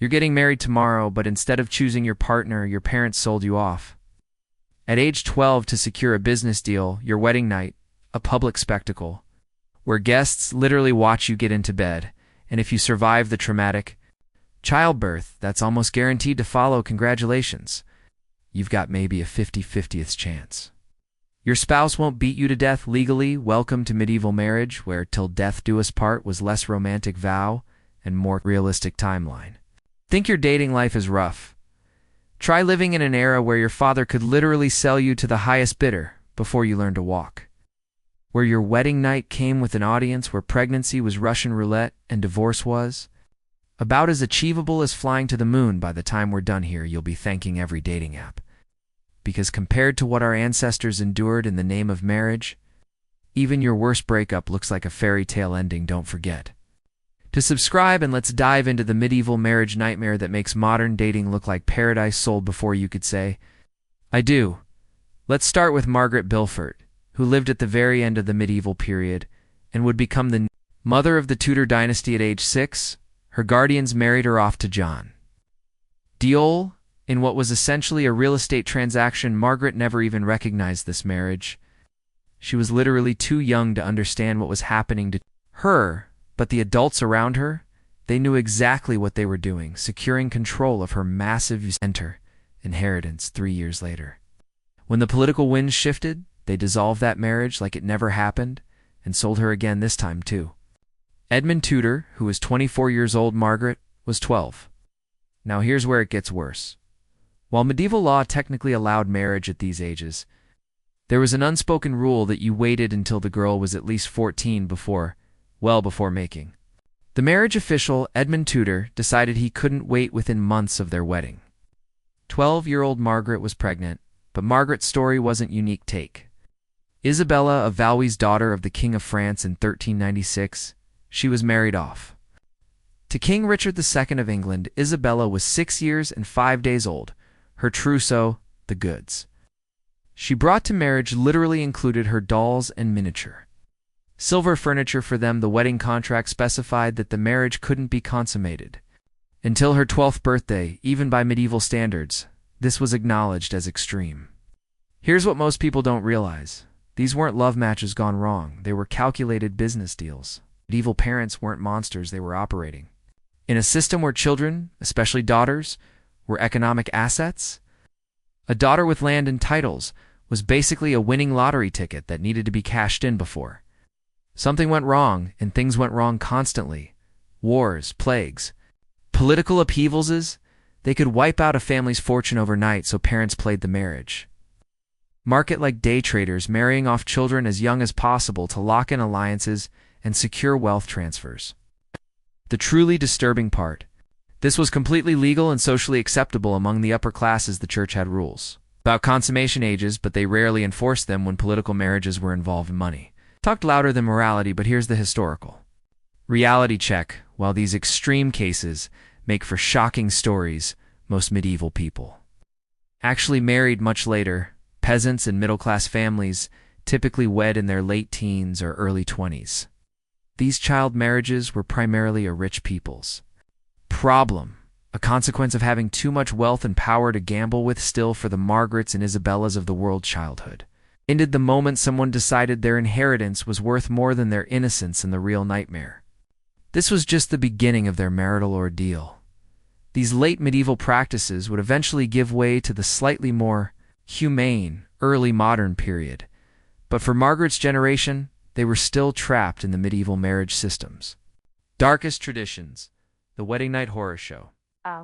You're getting married tomorrow, but instead of choosing your partner, your parents sold you off. At age 12, to secure a business deal, your wedding night, a public spectacle, where guests literally watch you get into bed, and if you survive the traumatic childbirth that's almost guaranteed to follow, congratulations. You've got maybe a 50/50th chance. Your spouse won't beat you to death legally. Welcome to medieval marriage, where till death do us part was less romantic vow and more realistic timeline. Think your dating life is rough? Try living in an era where your father could literally sell you to the highest bidder before you learn to walk. Where your wedding night came with an audience, where pregnancy was Russian roulette and divorce was about as achievable as flying to the moon. By the time we're done here, you'll be thanking every dating app. Because compared to what our ancestors endured in the name of marriage, even your worst breakup looks like a fairy tale ending. Don't forget to subscribe, and let's dive into the medieval marriage nightmare that makes modern dating look like paradise sold before you could say, I do. Let's start with Margaret Beaufort, who lived at the very end of the medieval period and would become the mother of the Tudor dynasty at age 6. Her guardians married her off to John Deol in what was essentially a real estate transaction. Margaret never even recognized this marriage. She was literally too young to understand what was happening to her, but the adults around her, they knew exactly what they were doing, securing control of her massive inheritance 3 years later. When the political winds shifted, they dissolved that marriage like it never happened and sold her again, this time too. Edmund Tudor, who was 24 years old, Margaret was 12. Now here's where it gets worse. While medieval law technically allowed marriage at these ages, there was an unspoken rule that you waited until the girl was at least 14 before making the marriage official. Edmund Tudor decided he couldn't wait within months of their wedding. 12-year-old Margaret was pregnant, but Margaret's story wasn't unique. Take Isabella of Valois, daughter of the King of France in 1396. She was married off to King Richard II of England. Isabella was 6 years and 5 days old. Her trousseau, the goods she brought to marriage, literally included her dolls and miniature silver furniture for them. The wedding contract specified that the marriage couldn't be consummated until her 12th birthday. Even by medieval standards, this was acknowledged as extreme. Here's what most people don't realize. These weren't love matches gone wrong. They were calculated business deals. Medieval parents weren't monsters. They were operating in a system where children, especially daughters, were economic assets. A daughter with land and titles was basically a winning lottery ticket that needed to be cashed in before something went wrong, and things went wrong constantly. Wars, plagues, political upheavals. They could wipe out a family's fortune overnight, so parents played the marriage market like day traders, marrying off children as young as possible to lock in alliances and secure wealth transfers. The truly disturbing part: this was completely legal and socially acceptable among the upper classes. The church had rules about consummation ages, but they rarely enforced them when political marriages were involved in money. Talked louder than morality, but here's the historical reality check. While these extreme cases make for shocking stories, most medieval people actually married much later. Peasants and middle-class families typically wed in their late teens or early 20s. These child marriages were primarily a rich people's problem, a consequence of having too much wealth and power to gamble with. Still, for the Margarets and Isabellas of the world, childhood ended the moment someone decided their inheritance was worth more than their innocence and the real nightmare. This was just the beginning of their marital ordeal. These late medieval practices would eventually give way to the slightly more humane, early modern period. But for Margaret's generation, they were still trapped in the medieval marriage systems. Darkest traditions, the wedding night horror show.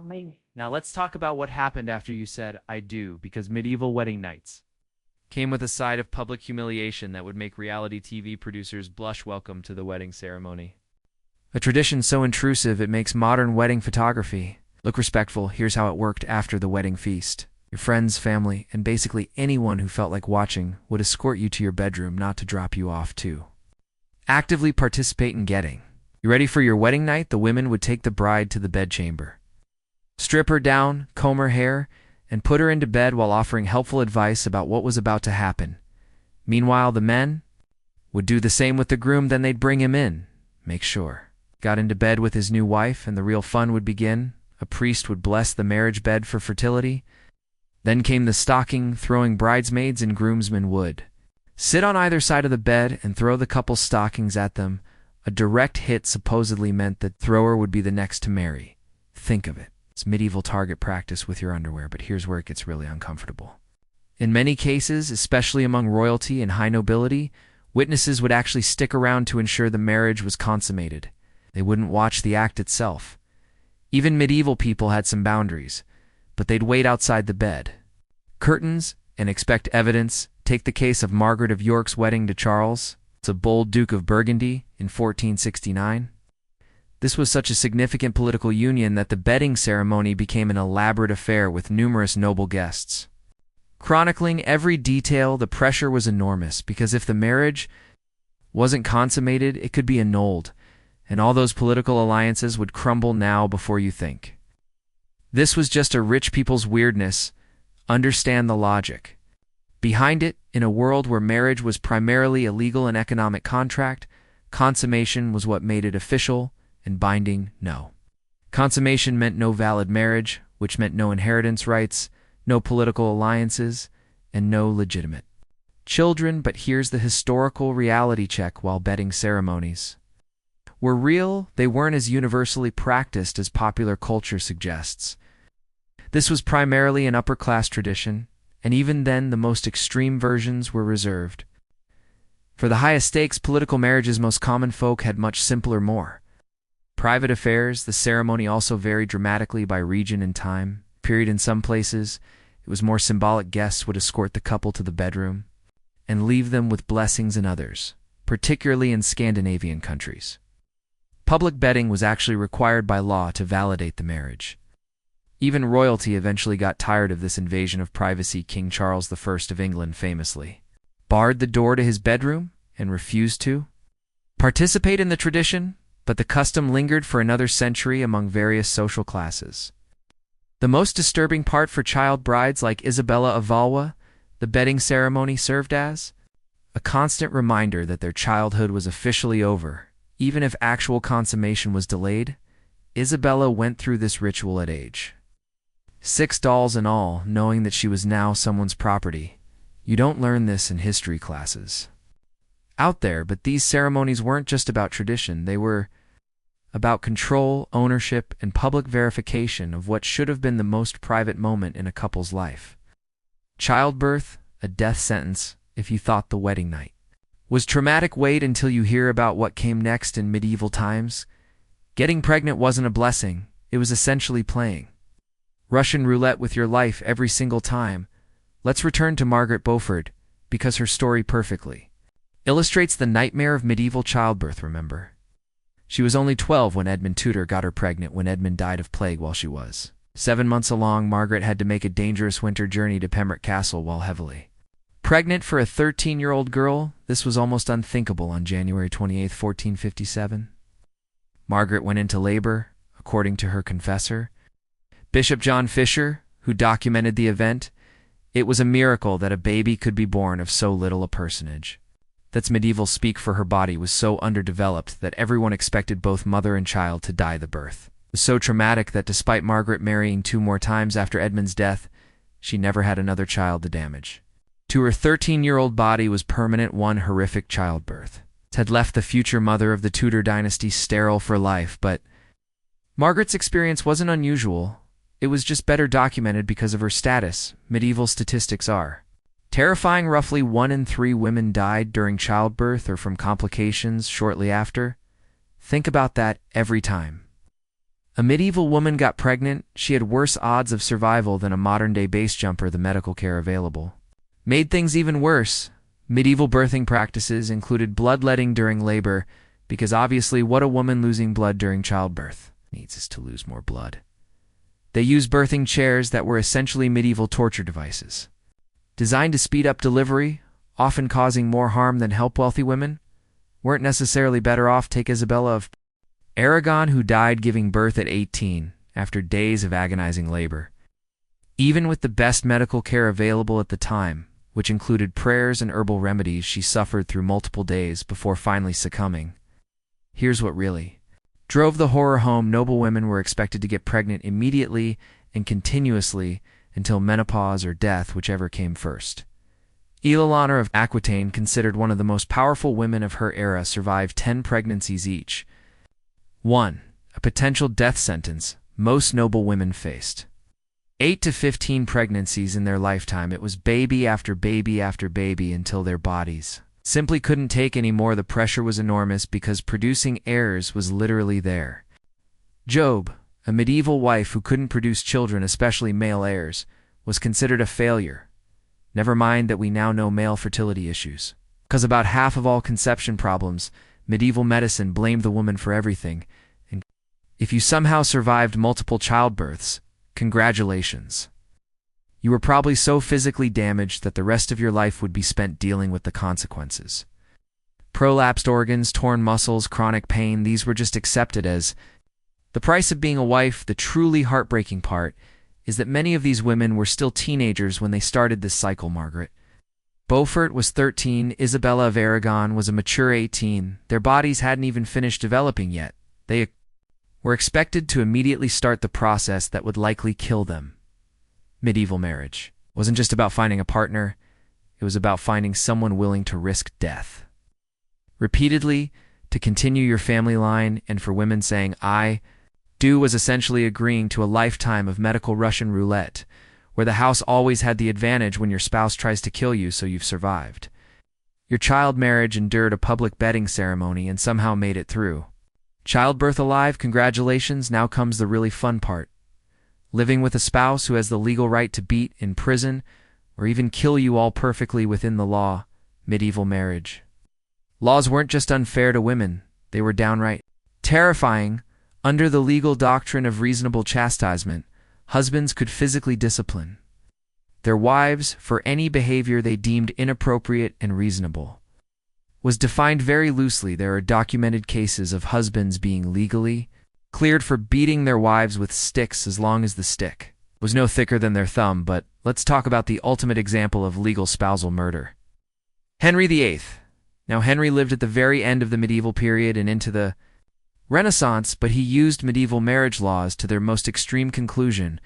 Maybe. Now let's talk about what happened after you said, I do, because medieval wedding nights came with a side of public humiliation that would make reality TV producers blush. Welcome to the wedding ceremony. A tradition so intrusive it makes modern wedding photography look respectful. Here's how it worked after the wedding feast. Your friends, family, and basically anyone who felt like watching would escort you to your bedroom, not to drop you off to actively participate in getting you ready for your wedding night. The women would take the bride to the bedchamber, strip her down, comb her hair, and put her into bed while offering helpful advice about what was about to happen. Meanwhile, the men would do the same with the groom. Then they'd bring him in, make sure got into bed with his new wife, and the real fun would begin. a priest would bless the marriage bed for fertility. Then came the stocking-throwing bridesmaids, and groomsmen would sit on either side of the bed and throw the couple's stockings at them. A direct hit supposedly meant that thrower would be the next to marry. Think of it. It's medieval target practice with your underwear, but here's where it gets really uncomfortable. In many cases, especially among royalty and high nobility, witnesses would actually stick around to ensure the marriage was consummated. They wouldn't watch the act itself. Even medieval people had some boundaries, but they'd wait outside the bed. Curtains and expect evidence. Take the case of Margaret of York's wedding to Charles, the bold Duke of Burgundy, in 1469. This was such a significant political union that the bedding ceremony became an elaborate affair with numerous noble guests. Chronicling every detail, the pressure was enormous, because if the marriage wasn't consummated, it could be annulled, and all those political alliances would crumble now before you think. This was just a rich people's weirdness. Understand the logic behind it. In a world where marriage was primarily a legal and economic contract, consummation was what made it official and binding. No. Consummation meant no valid marriage, which meant no inheritance rights, no political alliances, and no legitimate children. But here's the historical reality check. While bedding ceremonies were real, they weren't as universally practiced as popular culture suggests. This was primarily an upper-class tradition, and even then the most extreme versions were reserved. For the highest stakes political marriages, most common folk had much simpler, more private affairs. The ceremony also varied dramatically by region and time period. In some places, it was more symbolic. Guests would escort the couple to the bedroom and leave them with blessings. In others, particularly in Scandinavian countries, public bedding was actually required by law to validate the marriage. Even royalty eventually got tired of this invasion of privacy. King Charles I of England famously barred the door to his bedroom and refused to participate in the tradition, but the custom lingered for another century among various social classes. The most disturbing part for child brides like Isabella of Valois, the bedding ceremony served as a constant reminder that their childhood was officially over. Even if actual consummation was delayed, Isabella went through this ritual at age 6, dolls and all, knowing that she was now someone's property. You don't learn this in history classes out there, but these ceremonies weren't just about tradition. They were about control, ownership, and public verification of what should have been the most private moment in a couple's life. Childbirth, a death sentence if you thought the wedding night was traumatic. Wait until you hear about what came next. In medieval times, getting pregnant wasn't a blessing. It was essentially playing Russian roulette with your life every single time. Let's return to Margaret Beaufort, because her story perfectly illustrates the nightmare of medieval childbirth. Remember, she was only 12 when Edmund Tudor got her pregnant. When Edmund died of plague while she was 7 months along, Margaret had to make a dangerous winter journey to Pembroke Castle while heavily pregnant. For a 13-year-old girl, this was almost unthinkable. On January 28, 1457, Margaret went into labor, according to her confessor, Bishop John Fisher, who documented the event. It was a miracle that a baby could be born of so little a personage. That's medieval speak for her body was so underdeveloped that everyone expected both mother and child to die the birth. It was so traumatic that despite Margaret marrying 2 more times after Edmund's death, she never had another child. The damage to her 13-year-old body was permanent. One horrific childbirth had left the future mother of the Tudor dynasty sterile for life. But Margaret's experience wasn't unusual. It was just better documented because of her status. Medieval statistics are terrifying. Roughly 1 in 3 women died during childbirth or from complications shortly after. Think about that. Every time a medieval woman got pregnant, she had worse odds of survival than a modern-day base jumper. The medical care available made things even worse. Medieval birthing practices included bloodletting during labor, because obviously what a woman losing blood during childbirth needs is to lose more blood. They used birthing chairs that were essentially medieval torture devices, designed to speed up delivery, often causing more harm than help. Wealthy women weren't necessarily better off. Take Isabella of Aragon, who died giving birth at 18 after days of agonizing labor. Even with the best medical care available at the time, which included prayers and herbal remedies, she suffered through multiple days before finally succumbing. Here's what really drove the horror home. Noblewomen were expected to get pregnant immediately and continuously until menopause or death, whichever came first. Eleanor of Aquitaine, considered one of the most powerful women of her era, survived 10 pregnancies each. 1. A potential death sentence most noble women faced. 8 to 15 pregnancies in their lifetime. It was baby after baby after baby until their bodies simply couldn't take any more. The pressure was enormous because producing heirs was literally there. Job, a medieval wife who couldn't produce children, especially male heirs, was considered a failure. Never mind that we now know male fertility issues. Because about half of all conception problems, medieval medicine blamed the woman for everything. And if you somehow survived multiple childbirths, congratulations. You were probably so physically damaged that the rest of your life would be spent dealing with the consequences. Prolapsed organs, torn muscles, chronic pain, these were just accepted as the price of being a wife. The truly heartbreaking part is that many of these women were still teenagers when they started this cycle. Margaret Beaufort was 13, Isabella of Aragon was a mature 18. Their bodies hadn't even finished developing yet. They were expected to immediately start the process that would likely kill them. Medieval marriage wasn't just about finding a partner, it was about finding someone willing to risk death repeatedly to continue your family line, and for women saying "I do" was essentially agreeing to a lifetime of medical Russian roulette, where the house always had the advantage when your spouse tries to kill you, so you've survived. Your child marriage endured a public betting ceremony and somehow made it through. Childbirth alive, congratulations, now comes the really fun part. Living with a spouse who has the legal right to beat, imprison, or even kill you, all perfectly within the law. Medieval marriage. Laws weren't just unfair to women, they were downright terrifying. Under the legal doctrine of reasonable chastisement, husbands could physically discipline their wives for any behavior they deemed inappropriate, and reasonable was defined very loosely. There are documented cases of husbands being legally cleared for beating their wives with sticks as long as the stick was no thicker than their thumb. But let's talk about the ultimate example of legal spousal murder. Henry VIII. Now, Henry lived at the very end of the medieval period and into the Renaissance, but he used medieval marriage laws to their most extreme conclusion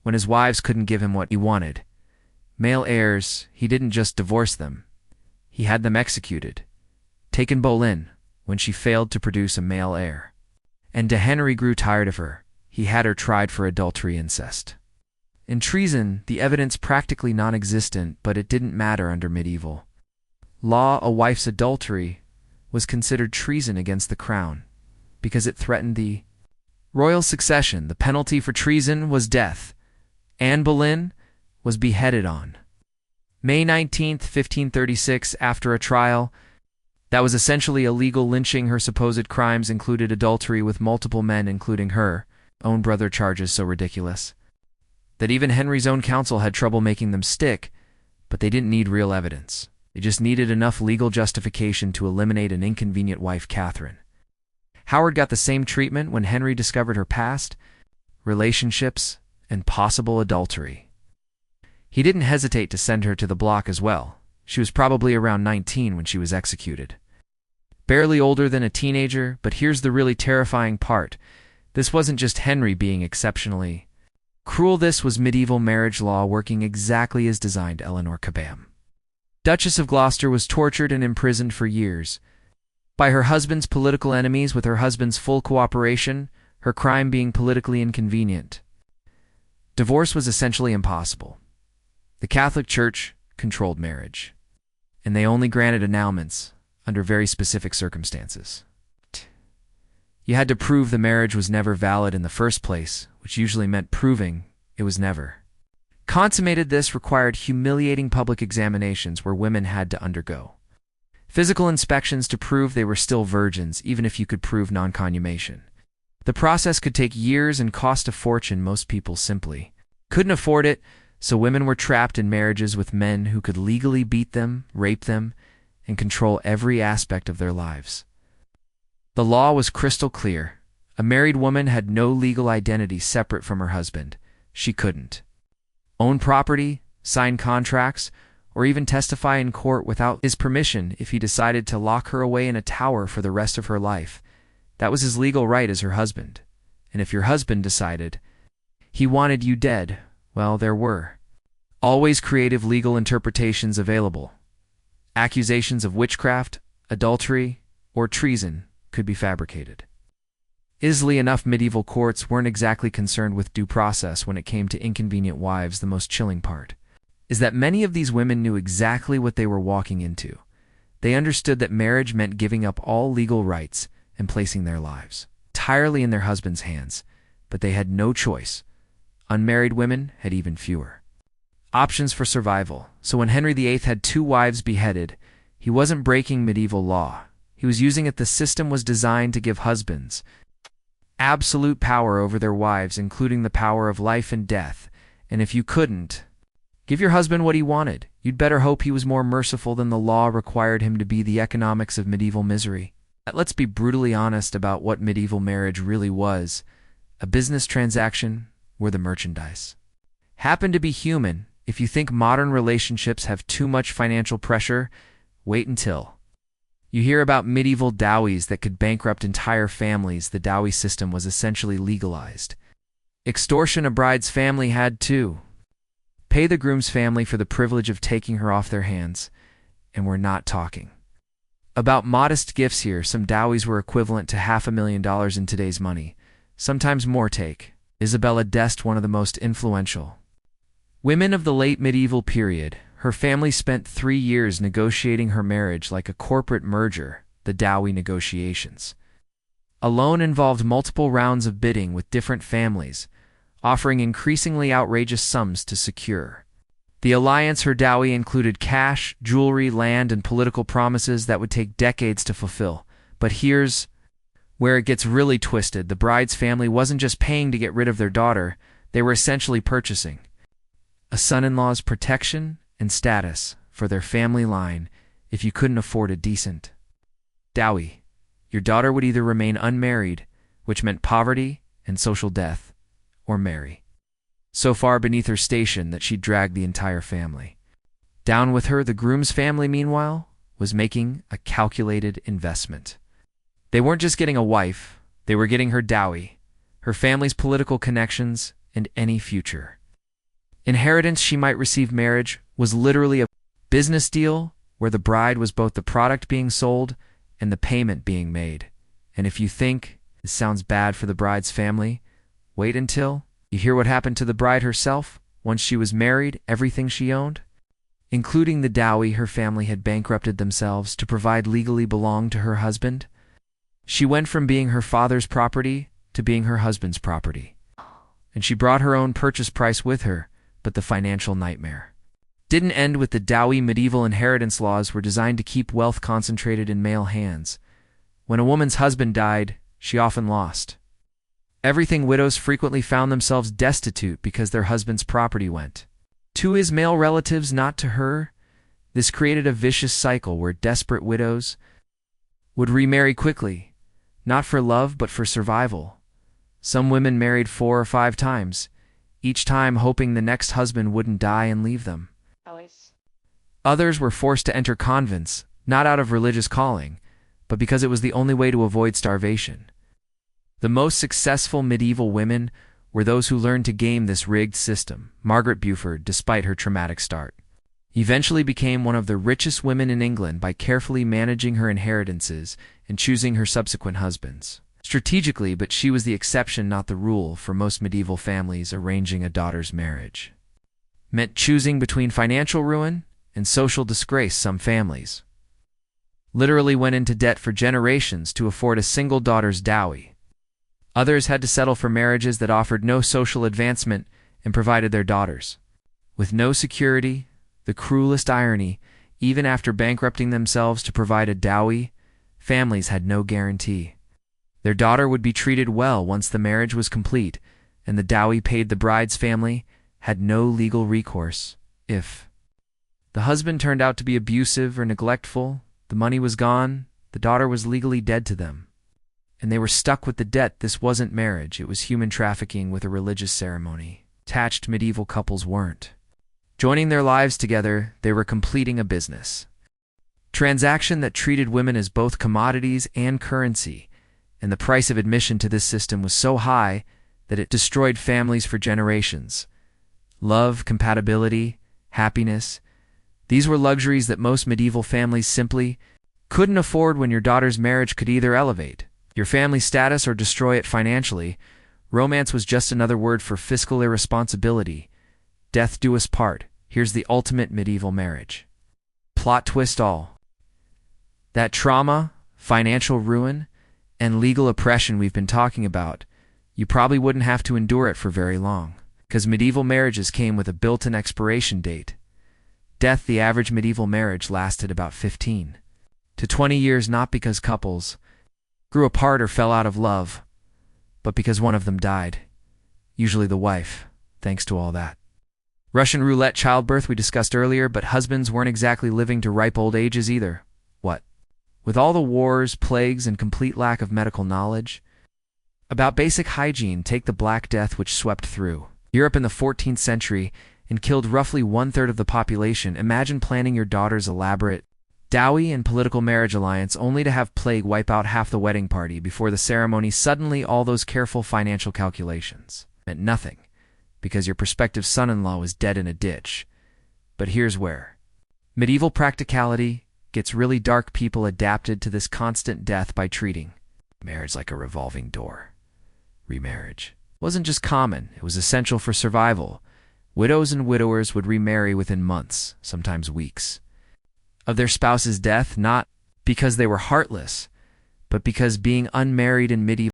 when his wives couldn't give him what he wanted. Male heirs, he didn't just divorce them, he had them executed. Take in Boleyn, when she failed to produce a male heir. And de Henry grew tired of her. He had her tried for adultery, incest, and treason, the evidence practically non-existent, but it didn't matter under medieval law. A wife's adultery was considered treason against the crown because it threatened the royal succession. The penalty for treason was death. Anne Boleyn was beheaded on May 19, 1536, after a trial that was essentially a legal lynching. Her supposed crimes included adultery with multiple men, including her own brother, charges so ridiculous that even Henry's own counsel had trouble making them stick, but they didn't need real evidence. They just needed enough legal justification to eliminate an inconvenient wife, Catherine. Howard got the same treatment when Henry discovered her past, relationships, and possible adultery. He didn't hesitate to send her to the block as well. She was probably around 19 when she was executed. Barely older than a teenager, but here's the really terrifying part. This wasn't just Henry being exceptionally cruel, this was medieval marriage law working exactly as designed. Eleanor Cabam, Duchess of Gloucester, was tortured and imprisoned for years by her husband's political enemies with her husband's full cooperation, her crime being politically inconvenient. Divorce was essentially impossible. The Catholic Church controlled marriage, and they only granted annulments under very specific circumstances. You had to prove the marriage was never valid in the first place, which usually meant proving it was never consummated. This required humiliating public examinations where women had to undergo physical inspections to prove they were still virgins, even if you could prove non-consummation. The process could take years and cost a fortune. Most people simply couldn't afford it, so women were trapped in marriages with men who could legally beat them, rape them, and control every aspect of their lives. The law was crystal clear. A married woman had no legal identity separate from her husband. She couldn't own property, sign contracts, or even testify in court without his permission. If he decided to lock her away in a tower for the rest of her life, That was his legal right as her husband. And if your husband decided he wanted you dead, well, there were always creative legal interpretations available. Accusations of witchcraft, adultery, or treason could be fabricated. Easily enough, medieval courts weren't exactly concerned with due process when it came to inconvenient wives. The most chilling part is that many of these women knew exactly what they were walking into. They understood that marriage meant giving up all legal rights and placing their lives entirely in their husband's hands, but they had no choice. Unmarried women had even fewer options for survival. So when Henry VIII had 2 wives beheaded, he wasn't breaking medieval law. He was using it. The system was designed to give husbands absolute power over their wives, including the power of life and death. And if you couldn't give your husband what he wanted, you'd better hope he was more merciful than the law required him to be. The economics of medieval misery. Let's be brutally honest about what medieval marriage really was: a business transaction where the merchandise happened to be human. If you think modern relationships have too much financial pressure, wait until you hear about medieval dowries that could bankrupt entire families. The dowry system was essentially legalized extortion. A bride's family had to pay the groom's family for the privilege of taking her off their hands. And we're not talking about modest gifts here. Some dowries were equivalent to $500,000 in today's money, sometimes more. Take Isabella d'Este, one of the most influential women of the late medieval period. Her family spent 3 years negotiating her marriage like a corporate merger. The dowry negotiations alone involved multiple rounds of bidding with different families, offering increasingly outrageous sums to secure the alliance. Her dowry included cash, jewelry, land, and political promises that would take decades to fulfill. But here's where it gets really twisted. The bride's family wasn't just paying to get rid of their daughter, they were essentially purchasing a son-in-law's protection and status for their family line. If you couldn't afford a decent dowry, your daughter would either remain unmarried, which meant poverty and social death, or marry so far beneath her station that she'd drag the entire family down with her. The groom's family, meanwhile, was making a calculated investment. They weren't just getting a wife, they were getting her dowry, her family's political connections, and any future inheritance she might receive. Marriage was literally a business deal where the bride was both the product being sold and the payment being made. And if you think this sounds bad for the bride's family, wait until you hear what happened to the bride herself. Once she was married, everything she owned, including the dowry, her family had bankrupted themselves to provide, legally belonged to her husband. She went from being her father's property to being her husband's property. And she brought her own purchase price with her. But the financial nightmare didn't end with the dowry. Medieval inheritance laws were designed to keep wealth concentrated in male hands. When a woman's husband died, she often lost everything. Widows frequently found themselves destitute because their husband's property went to his male relatives, not to her. This created a vicious cycle where desperate widows would remarry quickly, not for love but for survival. Some women married 4 or 5 times, each time hoping the next husband wouldn't die and leave them. Others were forced to enter convents, not out of religious calling, but because it was the only way to avoid starvation. The most successful medieval women were those who learned to game this rigged system. Margaret Beaufort, despite her traumatic start, eventually became one of the richest women in England by carefully managing her inheritances and choosing her subsequent husbands strategically. But she was the exception, not the rule. For most medieval families, arranging a daughter's marriage meant choosing between financial ruin and social disgrace. Some families literally went into debt for generations to afford a single daughter's dowry. Others had to settle for marriages that offered no social advancement and provided their daughters with no security. The cruelest irony, even after bankrupting themselves to provide a dowry, families had no guarantee their daughter would be treated well once the marriage was complete, and the dowry paid. The bride's family had no legal recourse. If the husband turned out to be abusive or neglectful, the money was gone, the daughter was legally dead to them, and they were stuck with the debt. This wasn't marriage, it was human trafficking with a religious ceremony. Attached medieval couples weren't joining their lives together, they were completing a business transaction that treated women as both commodities and currency. and the price of admission to this system was so high that it destroyed families for generations. Love, compatibility, happiness, these were luxuries that most medieval families simply couldn't afford when your daughter's marriage could either elevate your family status or destroy it financially. Romance was just another word for fiscal irresponsibility. Death do us part. Here's the ultimate medieval marriage. Plot twist all. That trauma, financial ruin, and legal oppression we've been talking about, you probably wouldn't have to endure it for very long, because medieval marriages came with a built-in expiration date. Death, the average medieval marriage lasted about 15 to 20 years, not because couples grew apart or fell out of love, but because one of them died, usually the wife, thanks to all that. Russian roulette childbirth we discussed earlier, but husbands weren't exactly living to ripe old ages either. What? With all the wars, plagues, and complete lack of medical knowledge about basic hygiene, take the Black Death, which swept through Europe in the 14th century and killed roughly 1/3 of the population. Imagine planning your daughter's elaborate dowry and political marriage alliance only to have plague wipe out half the wedding party before the ceremony. Suddenly, all those careful financial calculations meant nothing, because your prospective son-in-law was dead in a ditch. But here's where medieval practicality gets really dark. People adapted to this constant death by treating marriage like a revolving door. Remarriage wasn't just common, it was essential for survival. Widows and widowers would remarry within months, sometimes weeks, of their spouse's death, not because they were heartless, but because being unmarried in medieval